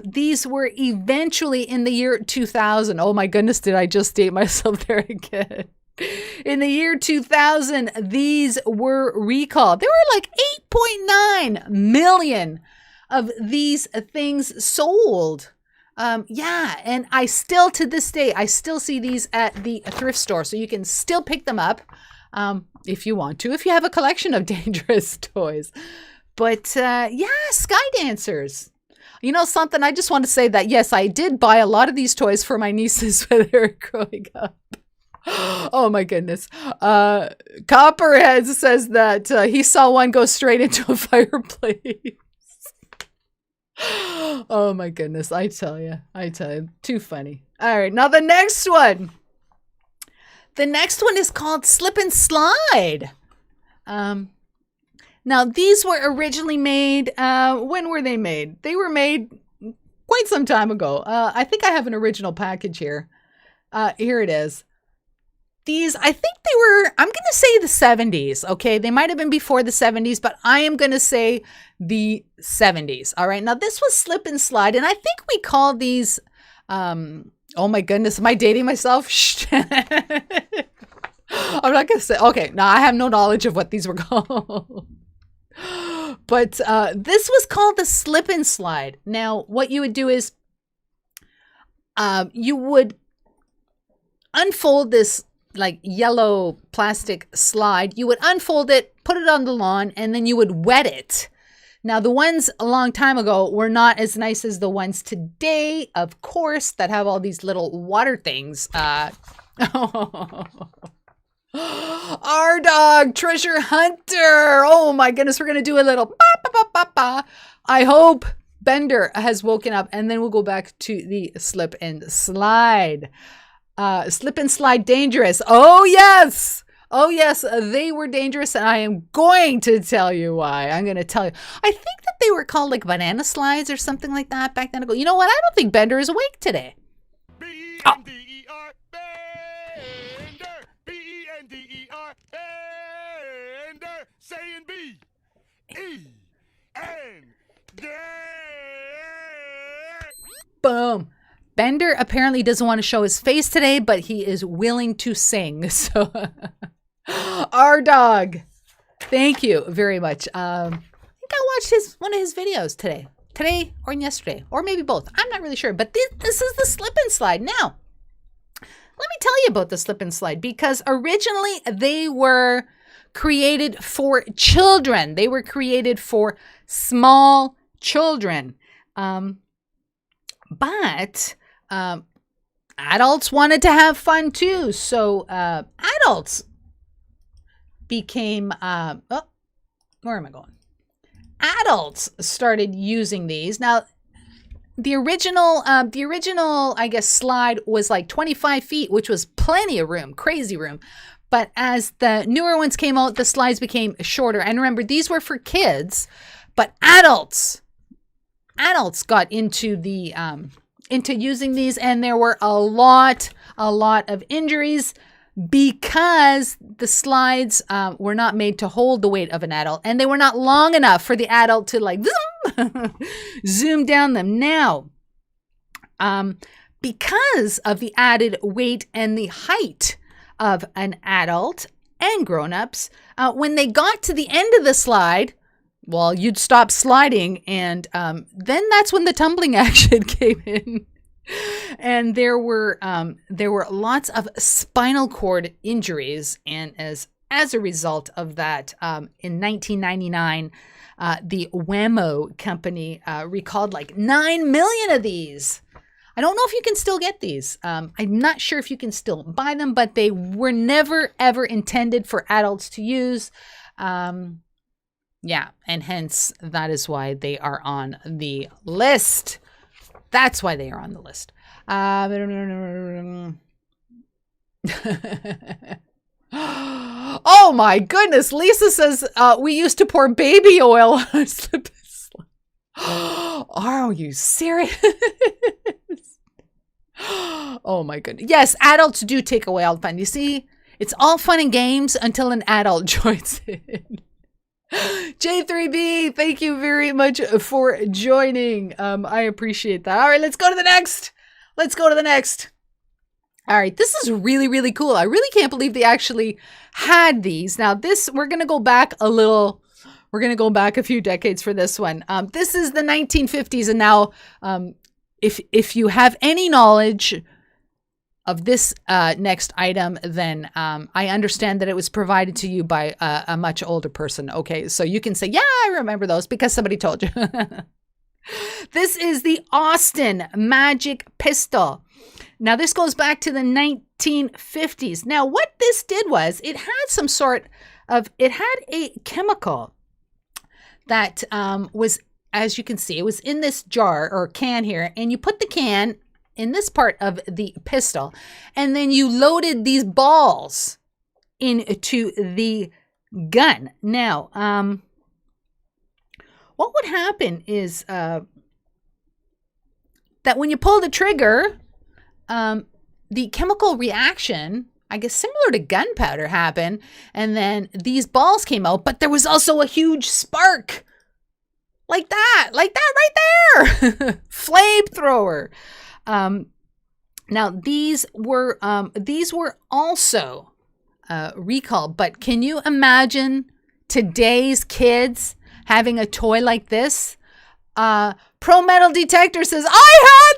These were eventually in the year 2000. Oh my goodness, did I just date myself there again? In the year 2000, these were recalled. There were like 8.9 million of these things sold. Yeah, and I still, to this day, I still see these at the thrift store, so you can still pick them up if you want to, if you have a collection of dangerous toys. But yeah, sky dancers. You know something? I just want to say that, yes, I did buy a lot of these toys for my nieces when they were growing up. Oh my goodness. Copperhead says that he saw one go straight into a fireplace. Oh my goodness. I tell you, too funny. All right. Now the next one is called Slip and Slide. Now these were originally made, when were they made? They were made quite some time ago. I think I have an original package here. Here it is. These, I think they were, I'm going to say the 70s, okay? They might have been before the 70s, but I am going to say the 70s, all right? Now, this was Slip and Slide, and I think we called these, oh my goodness, am I dating myself? Shh. I'm not going to say, okay, no, I have no knowledge of what these were called. But this was called the Slip and Slide. Now, what you would do is you would unfold this like yellow plastic slide. You would unfold it, put it on the lawn, and then you would wet it. Now, the ones a long time ago were not as nice as the ones today, of course, that have all these little water things. Our dog, Treasure Hunter. Oh my goodness, we're going to do a little ba-ba-ba-ba-ba. I hope Bender has woken up, and then we'll go back to the Slip and Slide. Slip and Slide dangerous. Oh yes, they were dangerous, and I am going to tell you why. I'm going to tell you. I think that they were called like banana slides or something like that back then ago. You know what? I don't think Bender is awake today. B-E-N-D-E-R, Bender. B-E-N-D-E-R, Bender. Saying B. Bender apparently doesn't want to show his face today, but he is willing to sing. So, our dog, thank you very much. I think I watched one of his videos today or yesterday, or maybe both. I'm not really sure, but this is the slip and slide. Now, let me tell you about the slip and slide, because originally they were created for children. They were created for small children. But adults wanted to have fun too. So adults became, where am I going? Adults started using these. Now, the original, I guess, slide was like 25 feet, which was plenty of room, crazy room. But as the newer ones came out, the slides became shorter. And remember, these were for kids, but adults got into the into using these, and there were a lot of injuries because the slides were not made to hold the weight of an adult, and they were not long enough for the adult to like zoom down them. Now, because of the added weight and the height of an adult and grown-ups, when they got to the end of the slide, well, you'd stop sliding, and then that's when the tumbling action came in. And there were lots of spinal cord injuries, and as a result of that, in 1999, the Whammo company recalled like 9 million of these. I don't know if you can still get these. I'm not sure if you can still buy them, but they were never, ever intended for adults to use. Yeah, and hence that is why they are on the list. That's why they are on the list. Oh my goodness. Lisa says we used to pour baby oil on slip and slide. Are you serious? Oh my goodness. Yes, adults do take away all the fun. You see, it's all fun and games until an adult joins in. J3B, thank you very much for joining. I appreciate that. All right, let's go to the next. All right, this is really, really cool. I really can't believe they actually had these. Now, we're going to go back a little. We're going to go back a few decades for this one. This is the 1950s, and now if you have any knowledge of this next item, then I understand that it was provided to you by a much older person. Okay, so you can say, yeah, I remember those because somebody told you. This is the Austin Magic Pistol. Now, this goes back to the 1950s. Now, what this did was it had a chemical that was, as you can see, it was in this jar or can here, and you put the can in this part of the pistol, and then you loaded these balls into the gun. Now, what would happen is that when you pull the trigger, the chemical reaction, I guess similar to gunpowder, happened, and then these balls came out, but there was also a huge spark. Like that right there. Flamethrower. Now these were also recalled, but can you imagine today's kids having a toy like this? Pro Metal Detector says, I had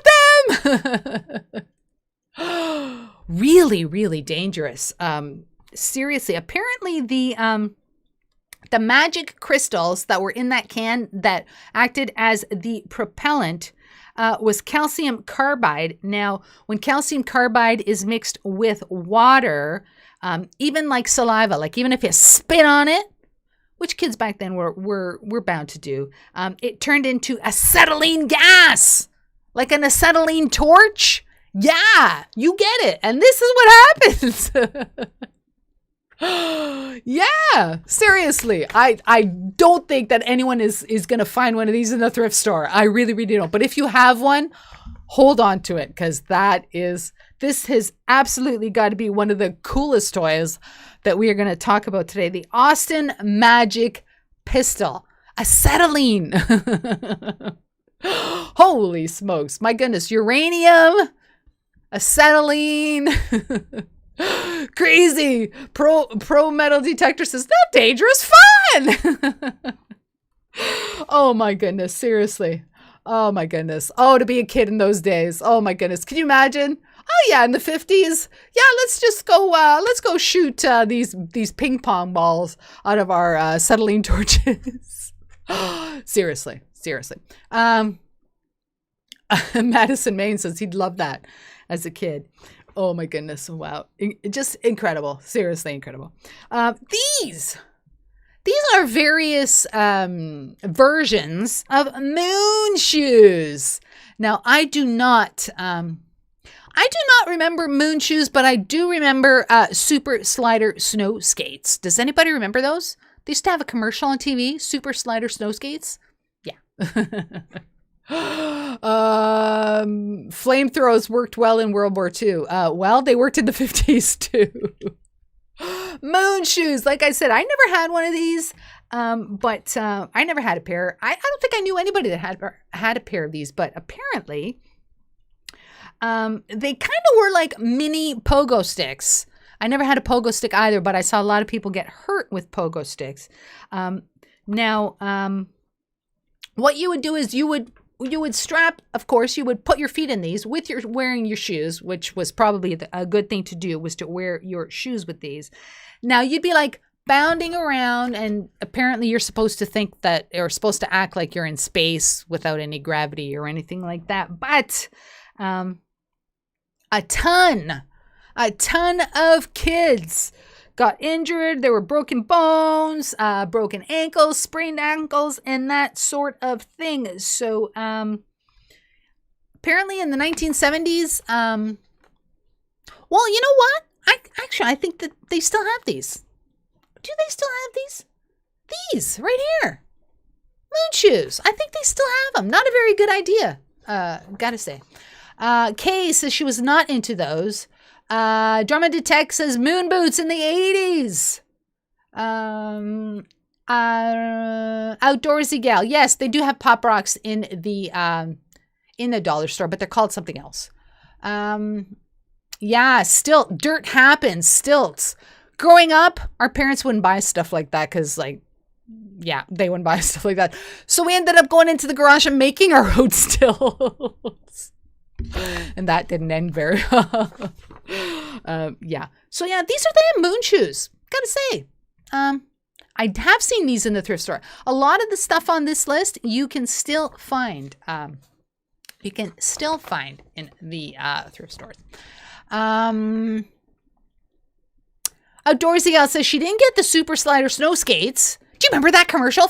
them. Really, really dangerous. Seriously, apparently the magic crystals that were in that can that acted as the propellant was calcium carbide. Now, when calcium carbide is mixed with water, even like saliva, like even if you spit on it, which kids back then were bound to do, it turned into acetylene gas, like an acetylene torch. Yeah, you get it. And this is what happens. Yeah, seriously. I don't think that anyone is going to find one of these in the thrift store. I really, really don't. But if you have one, hold on to it, because this has absolutely got to be one of the coolest toys that we are going to talk about today. The Austin Magic Pistol. Acetylene. Holy smokes. My goodness. Uranium, acetylene. Crazy. Pro metal detector says, not dangerous, fun. Oh my goodness. Seriously. Oh my goodness. Oh, to be a kid in those days. Oh my goodness. Can you imagine? Oh yeah, in the 50s. Yeah, let's go shoot these ping pong balls out of our acetylene torches. Seriously. Madison Maine says he'd love that as a kid. Oh my goodness. Wow. Just incredible. Seriously incredible. These are various versions of moon shoes. Now, I do not remember moon shoes, but I do remember Super Slider snow skates. Does anybody remember those? They used to have a commercial on TV, Super Slider snow skates. Yeah. Flamethrowers worked well in World War II. Well, they worked in the 50s too. Moon shoes. Like I said, I never had one of these, but I never had a pair. I don't think I knew anybody that had a pair of these, but apparently they kind of were like mini pogo sticks. I never had a pogo stick either, but I saw a lot of people get hurt with pogo sticks. Now, what you would do is you would strap, of course, you would put your feet in these with your wearing your shoes, which was probably a good thing to do, was to wear your shoes with these. Now you'd be like bounding around, and apparently you're supposed to think that, or supposed to act like you're in space without any gravity or anything like that. But a ton of kids got injured. There were broken bones, broken ankles, sprained ankles, and that sort of thing. So apparently in the 1970s, well, you know what? I think that they still have these. Do they still have these? These right here. Moon shoes. I think they still have them. Not a very good idea, gotta say. Kay says she was not into those. Drama Detect says moon boots in the 80s. Outdoorsy Gal. Yes, they do have Pop Rocks in the dollar store, but they're called something else. Yeah, stilt. Dirt happens. Stilts. Growing up, our parents wouldn't buy stuff like that because, like, yeah, they wouldn't buy stuff like that. So we ended up going into the garage and making our own stilts. And that didn't end very well. Yeah. So yeah, these are the moon shoes. Gotta say. I have seen these in the thrift store. A lot of the stuff on this list you can still find. You can still find in the thrift stores. Outdoorsy Gal says she didn't get the Super Slider snow skates. Do you remember that commercial?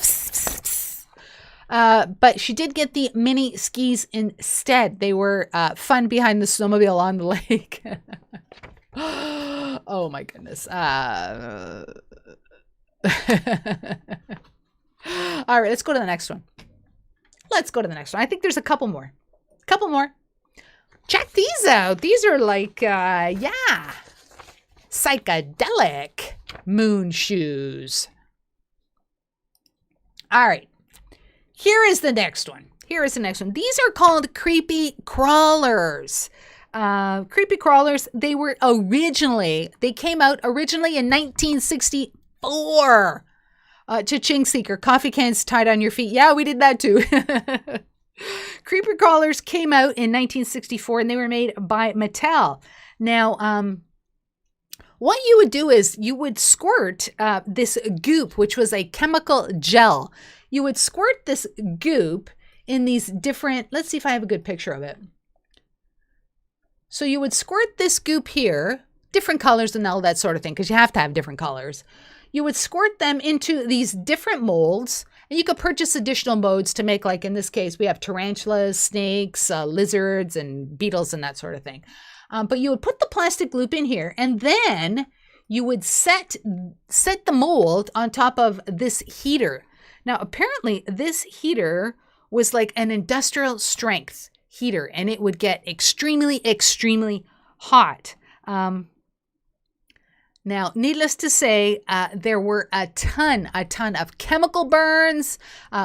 But she did get the mini skis instead. They were fun behind the snowmobile on the lake. Oh my goodness. All right, let's go to the next one. I think there's a couple more. Check these out. These are like, psychedelic moon shoes. All right. Here is the next one. These are called creepy crawlers. Creepy crawlers, they came out originally in 1964. Cha-ching seeker, coffee cans tied on your feet. Yeah, we did that too. Creepy crawlers came out in 1964 and they were made by Mattel. Now, what you would do is you would squirt this goop, which was a chemical gel. You would squirt this goop in these different, let's see if I have a good picture of it. So you would squirt this goop here, different colors and all that sort of thing, because you have to have different colors. You would squirt them into these different molds, and you could purchase additional molds to make, like in this case, we have tarantulas, snakes, lizards, and beetles and that sort of thing. But you would put the plastic loop in here, and then you would set the mold on top of this heater. Now, apparently, this heater was like an industrial strength heater, and it would get extremely, extremely hot. Now, needless to say, there were a ton of chemical burns,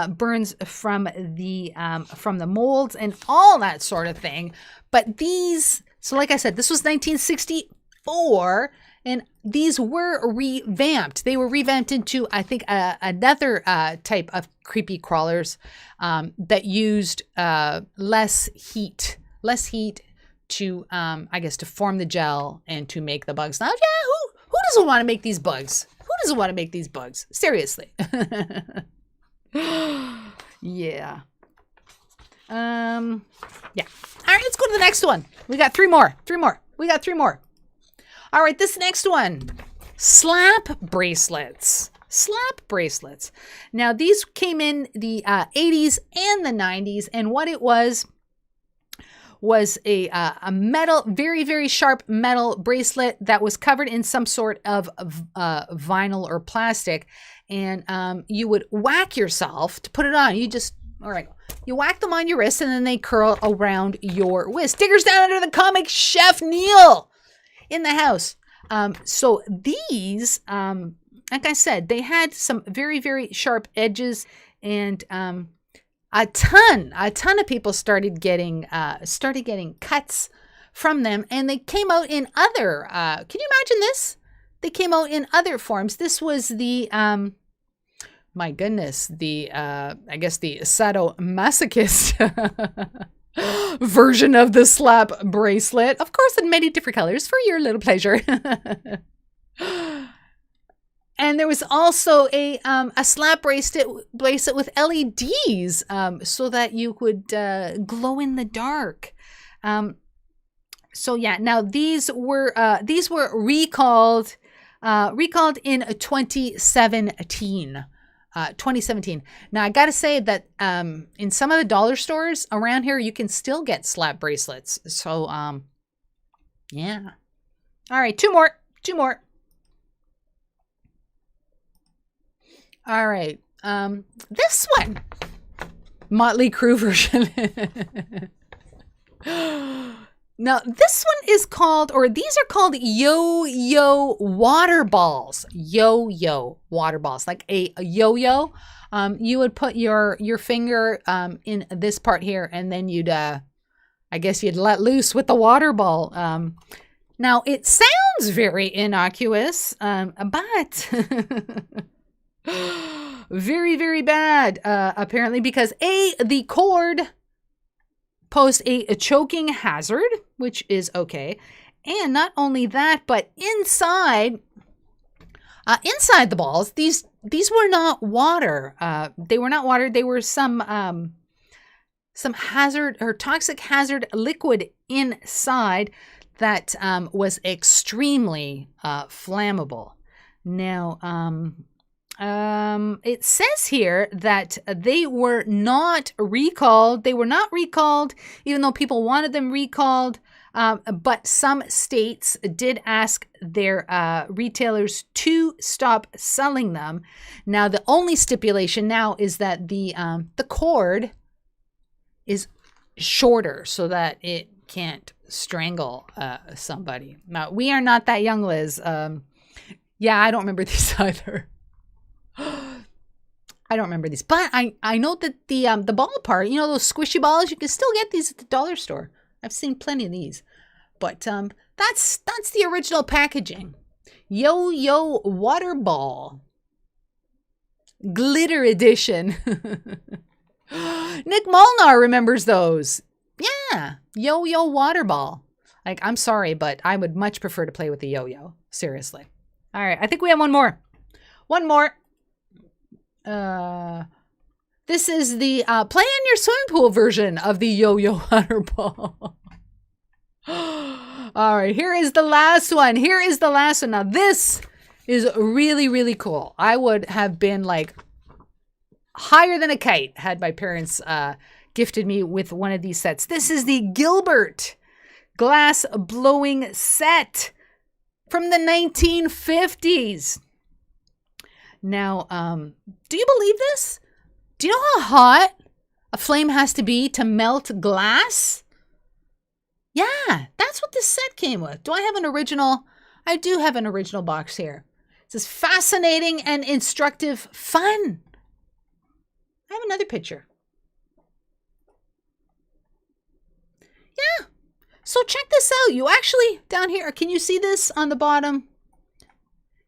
burns from the molds and all that sort of thing. But these, so like I said, this was 1964, and these were revamped. They were revamped into, I think, another type of creepy crawlers that used less heat to, I guess, to form the gel and to make the bugs. Now, yeah, who doesn't want to make these bugs? Who doesn't want to make these bugs? Seriously. Yeah. Yeah. All right, let's go to the next one. We got three more. We got three more. All right, this next one. Slap bracelets. Slap bracelets. Now, these came in the 80s and the 90s, and what it was a metal, very, very sharp metal bracelet that was covered in some sort of vinyl or plastic. And you would whack yourself to put it on. You whack them on your wrist, and then they curl around your wrist. Diggers down under the comic, Chef Neil in the house. So these, like I said, they had some very, very sharp edges, and a ton of people started getting cuts from them, and they came out in other. Can you imagine this? They came out in other forms. This was the my goodness, I guess the sadomasochist version of the slap bracelet, of course, in many different colors for your little pleasure. And there was also a slap bracelet with LEDs, so that you could glow in the dark. So yeah, now these were recalled in 2017. 2017. Now I gotta say that in some of the dollar stores around here, you can still get slap bracelets. So yeah. All right, two more. All right. This one, Motley Crue version. Now, this one is called, or these are called yo-yo water balls. Yo-yo water balls, like a yo-yo. You would put your finger in this part here, and then you'd, I guess you'd let loose with the water ball. Now, it sounds very innocuous, but very, very bad, apparently, because the cord posed a choking hazard, which is okay. And not only that, but inside the balls, these were not water. They were not water. They were some hazard or toxic hazard liquid inside that was extremely flammable. Now, it says here that they were not recalled. They were not recalled, even though people wanted them recalled. But some states did ask their retailers to stop selling them. Now, the only stipulation now is that the cord is shorter so that it can't strangle somebody. Now, we are not that young, Liz. Yeah, I don't remember these either. I don't remember these, but I know that the ball part, you know, those squishy balls, you can still get these at the dollar store. I've seen plenty of these, but that's the original packaging. Yo-yo water ball, glitter edition. Nick Molnar remembers those. Yeah, yo-yo water ball. Like, I'm sorry, but I would much prefer to play with the yo-yo. Seriously. All right, I think we have one more. This is the play in your swimming pool version of the yo-yo water ball. All right, here is the last one. Now, this is really, really cool. I would have been like higher than a kite had my parents gifted me with one of these sets. This is the Gilbert glass blowing set from the 1950s. Now, do you believe this? Do you know how hot a flame has to be to melt glass? Yeah, that's what this set came with. Do I have an original I do have an original box here. It says fascinating and instructive fun. I have another picture. Yeah. So check this out. You actually, down here, can you see this on the bottom?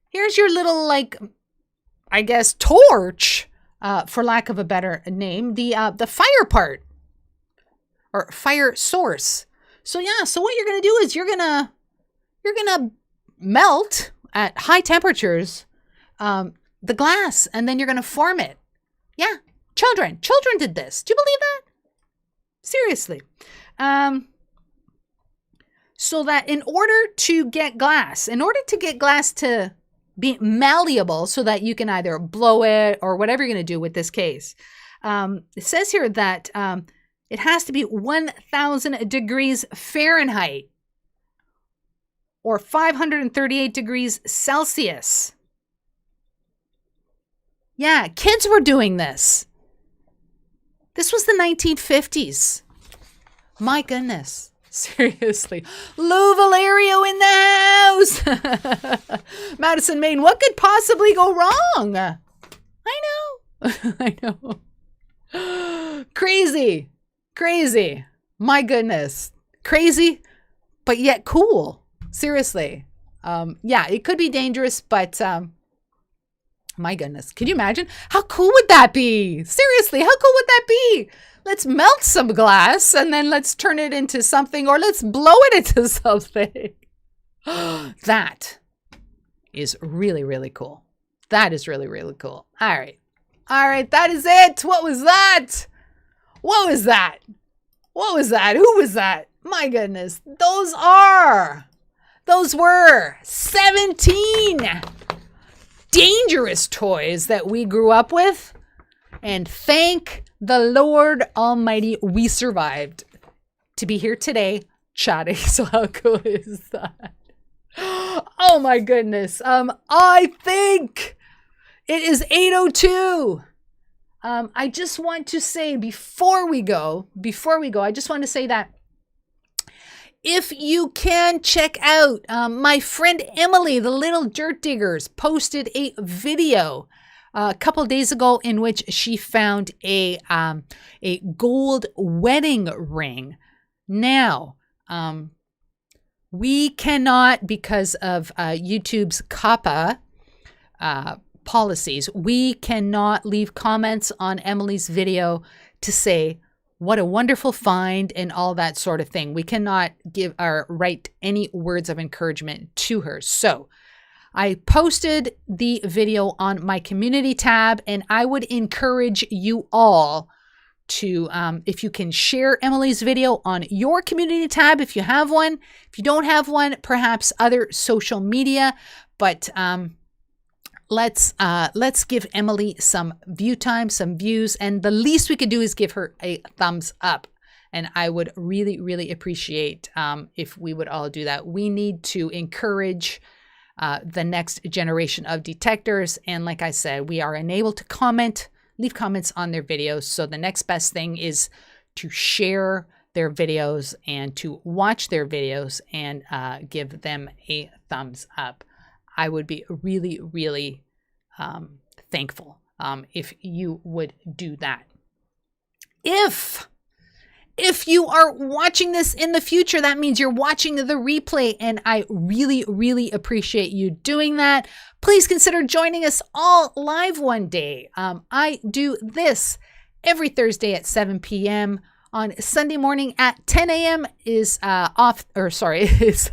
Here's your little, like, I guess, torch, for lack of a better name. The fire part. Or fire source. So yeah, so what you're going to do is you're going to melt at high temperatures the glass, and then you're going to form it. Yeah, children did this. Do you believe that? Seriously. So that in order to get glass to be malleable so that you can either blow it or whatever you're going to do with this case, it says here that it has to be 1,000 degrees Fahrenheit or 538 degrees Celsius. Yeah, kids were doing this. This was the 1950s. My goodness. Seriously. Lou Valerio in the house. Madison, Maine, what could possibly go wrong? I know. I know. Crazy. My goodness. Crazy, but yet cool. Seriously. Yeah, it could be dangerous, but my goodness. Can you imagine? How cool would that be? Seriously, how cool would that be? Let's melt some glass and then let's turn it into something, or let's blow it into something. That is really, really cool. That is really, really cool. All right. That is it. What was that? What was that? Who was that? My goodness. Those were 17 dangerous toys that we grew up with. And thank the Lord Almighty, we survived to be here today chatting. So how cool is that? Oh my goodness. I think it is 8:02. I just want to say before we go, I just want to say that if you can check out my friend Emily, the Little Dirt Diggers, posted a video a couple days ago in which she found a gold wedding ring. Now, we cannot, because of YouTube's COPPA policies, we cannot leave comments on Emily's video to say what a wonderful find and all that sort of thing. We cannot give or write any words of encouragement to her. So I posted the video on my community tab, and I would encourage you all to, if you can share Emily's video on your community tab, if you have one. If you don't have one, perhaps other social media, but let's give Emily some view time, some views, and the least we could do is give her a thumbs up. And I would really, really appreciate if we would all do that. We need to encourage the next generation of detectors. And like I said, we are unable to leave comments on their videos. So the next best thing is to share their videos and to watch their videos and give them a thumbs up. I would be really, really thankful if you would do that. If you are watching this in the future, that means you're watching the replay, and I really, really appreciate you doing that. Please consider joining us all live one day. I do this every Thursday at 7 p.m. On Sunday morning at 10 a.m. is is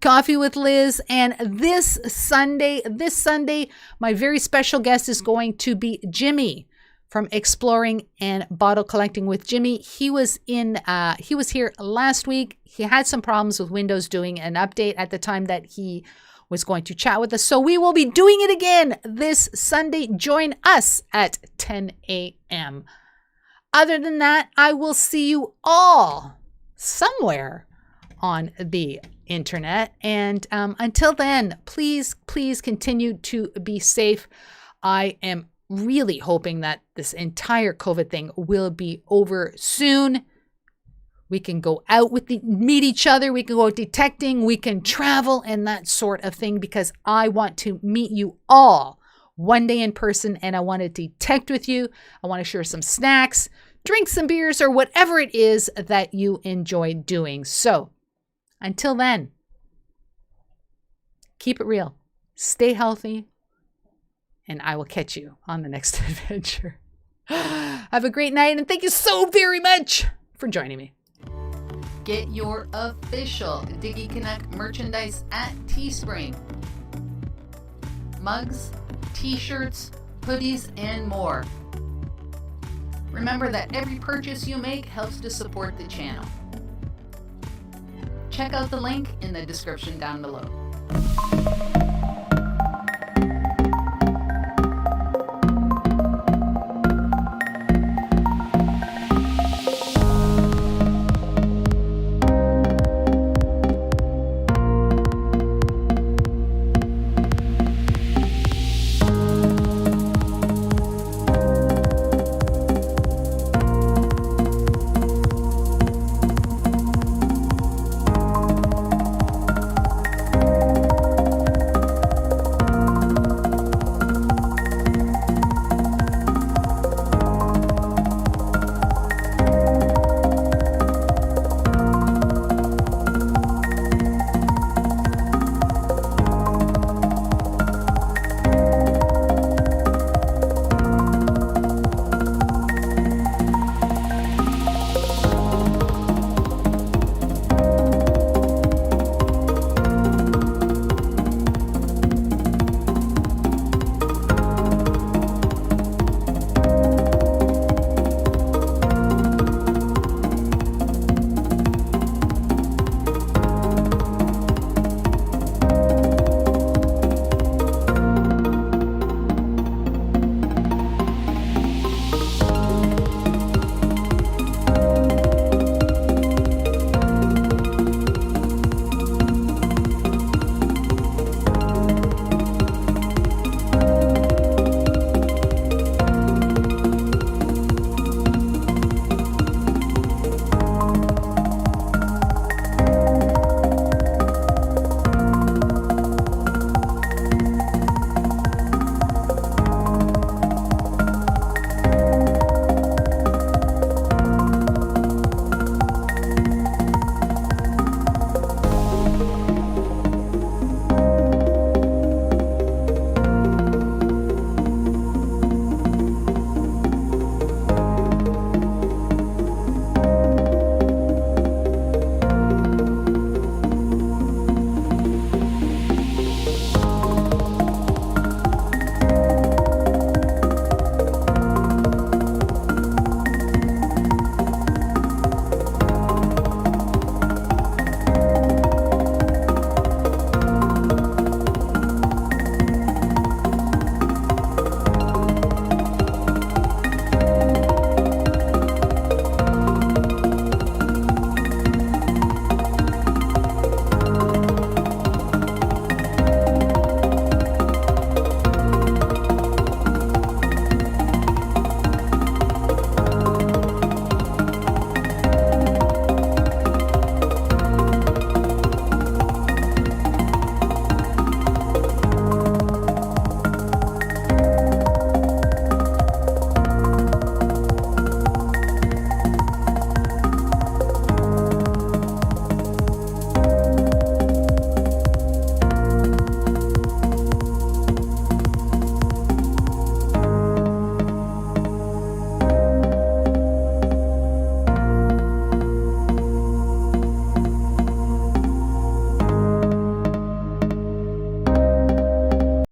Coffee with Liz. And this Sunday, my very special guest is going to be Jimmy from Exploring and Bottle Collecting with Jimmy. He was here last week. He had some problems with Windows doing an update at the time that he was going to chat with us. So we will be doing it again this Sunday. Join us at 10 a.m. Other than that, I will see you all somewhere on the internet. And until then, please continue to be safe. I am really hoping that this entire COVID thing will be over soon. We can go out meet each other. We can go detecting. We can travel and that sort of thing, because I want to meet you all one day in person, and I want to detect with you. I want to share some snacks, drink some beers, or whatever it is that you enjoy doing. So until then, keep it real, stay healthy, and I will catch you on the next adventure. Have a great night, and thank you so very much for joining me. Get your official Diggy Canuck merchandise at Teespring. Mugs, t-shirts, hoodies, and more. Remember that every purchase you make helps to support the channel. Check out the link in the description down below.